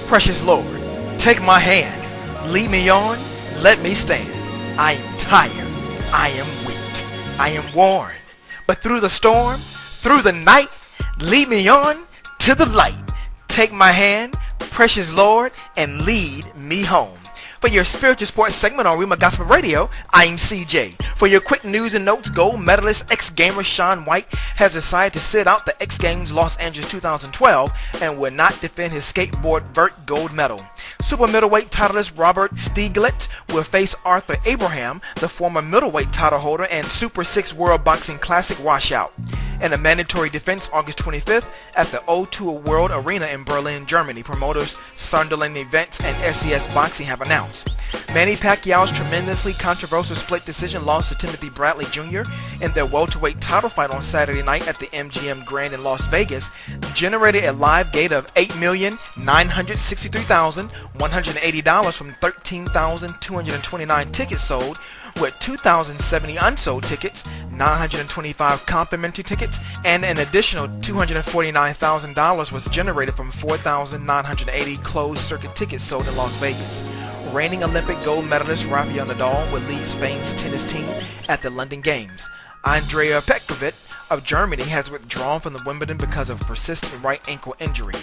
Precious Lord, take my hand, lead me on, let me stand. I am tired, I am weak, I am worn, but through the storm, through the night, lead me on to the light. Take my hand, precious Lord, and lead me home. For your spiritual sports segment on Rima Gospel Radio, I'm CJ. For your quick news and notes, gold medalist ex-gamer Shaun White has decided to sit out the X Games Los Angeles 2012 and will not defend his skateboard vert gold medal. Super middleweight titleist Robert Stieglitz will face Arthur Abraham, the former middleweight title holder and Super 6 World Boxing Classic washout, in a mandatory defense August 25th at the O2 World Arena in Berlin, Germany. Promoters Sunderland Events and SES Boxing have announced. Manny Paquiao's tremendously controversial split decision loss to Timothy Bradley Jr. in their welterweight title fight on Saturday night at the MGM Grand in Las Vegas generated a live gate of $8,963,180 from 13,229 tickets sold, with 2,070 unsold tickets, 925 complimentary tickets, and an additional $249,000 was generated from 4,980 closed circuit tickets sold in Las Vegas. Reigning Olympic gold medalist Rafael Nadal will lead Spain's tennis team at the London Games. Andrea Petkovic of Germany has withdrawn from the Wimbledon because of persistent right ankle injury.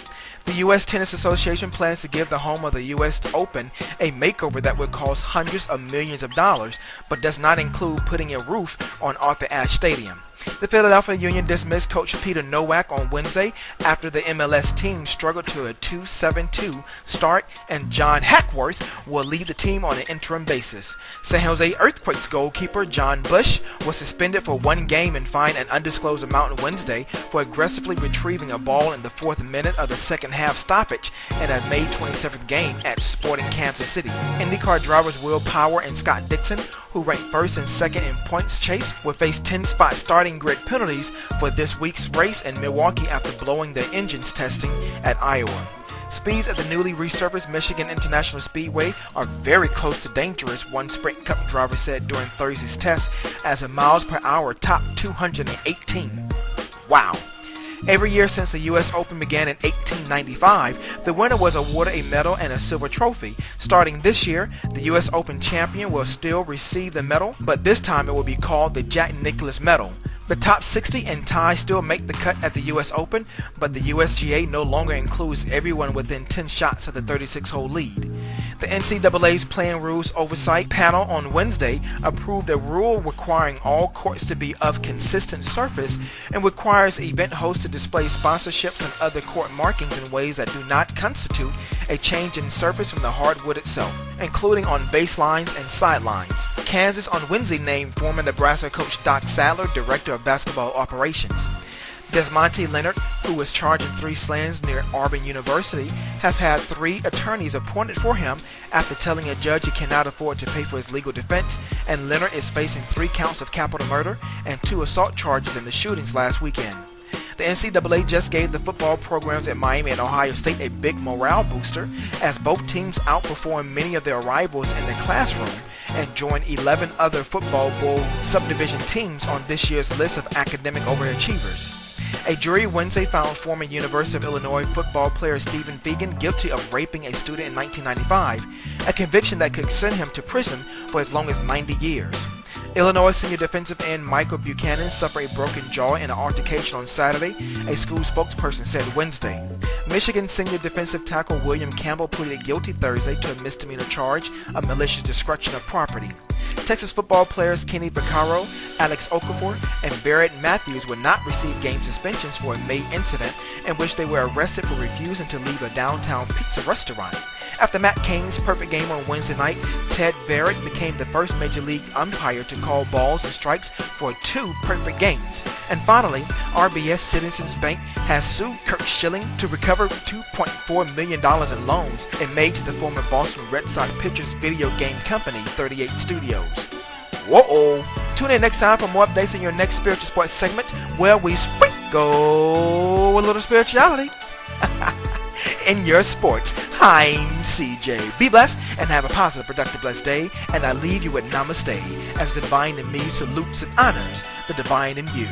The U.S. Tennis Association plans to give the home of the U.S. Open a makeover that would cost hundreds of millions of dollars, but does not include putting a roof on Arthur Ashe Stadium. The Philadelphia Union dismissed coach Peter Nowak on Wednesday after the MLS team struggled to a 2-7-2 start, and John Hackworth will lead the team on an interim basis. San Jose Earthquakes goalkeeper John Bush was suspended for one game and fined an undisclosed amount on Wednesday for aggressively retrieving a ball in the 4th minute of the second half stoppage in a May 27th game at Sporting Kansas City. IndyCar drivers Will Power and Scott Dixon, who ranked first and second in points chase, will face 10-spot starting grid penalties for this week's race in Milwaukee after blowing their engines testing at Iowa. Speeds at the newly resurfaced Michigan International Speedway are very close to dangerous, one Sprint Cup driver said during Thursday's test, as a miles per hour topped 218. Wow. Every year since the U.S. Open began in 1895, the winner was awarded a medal and a silver trophy. Starting this year, the U.S. Open champion will still receive the medal, but this time it will be called the Jack Nicklaus Medal. The top 60 and ties still make the cut at the U.S. Open, but the USGA no longer includes everyone within 10 shots of the 36-hole lead. The NCAA's Playing Rules Oversight Panel on Wednesday approved a rule requiring all courts to be of consistent surface and requires event hosts to display sponsorships and other court markings in ways that do not constitute a change in surface from the hardwood itself, including on baselines and sidelines. Kansas on Wednesday named former Nebraska coach Doc Sadler director of basketball operations. Desmonte Leonard, who was charged in 3 slams near Auburn University, has had 3 attorneys appointed for him after telling a judge he cannot afford to pay for his legal defense, and Leonard is facing 3 counts of capital murder and 2 assault charges in the shootings last weekend. The NCAA just gave the football programs at Miami and Ohio State a big morale booster as both teams outperformed many of their rivals in the classroom and joined 11 other football bowl subdivision teams on this year's list of academic overachievers. A jury Wednesday found former University of Illinois football player Stephen Fegan guilty of raping a student in 1995, a conviction that could send him to prison for as long as 90 years. Illinois senior defensive end Michael Buchanan suffered a broken jaw in an altercation on Saturday, a school spokesperson said Wednesday. Michigan senior defensive tackle William Campbell pleaded guilty Thursday to a misdemeanor charge of malicious destruction of property. Texas football players Kenny Vaccaro, Alex Okafor, and Barrett Matthews will not receive game suspensions for a May incident in which they were arrested for refusing to leave a downtown pizza restaurant. After Matt Cain's perfect game on Wednesday night, Ted Barrett became the first Major League umpire to call balls and strikes for 2 perfect games. And finally, RBS Citizens Bank has sued Kirk Schilling to recover $2.4 million in loans it made to the former Boston Red Sox pitcher's video game company, 38 Studios. Whoa! Tune in next time for more updates in your next spiritual sports segment where we sprinkle a little spirituality in your sports. I'm CJ. Be blessed and have a positive, productive, blessed day. And I leave you with namaste as the divine in me salutes and honors the divine in you.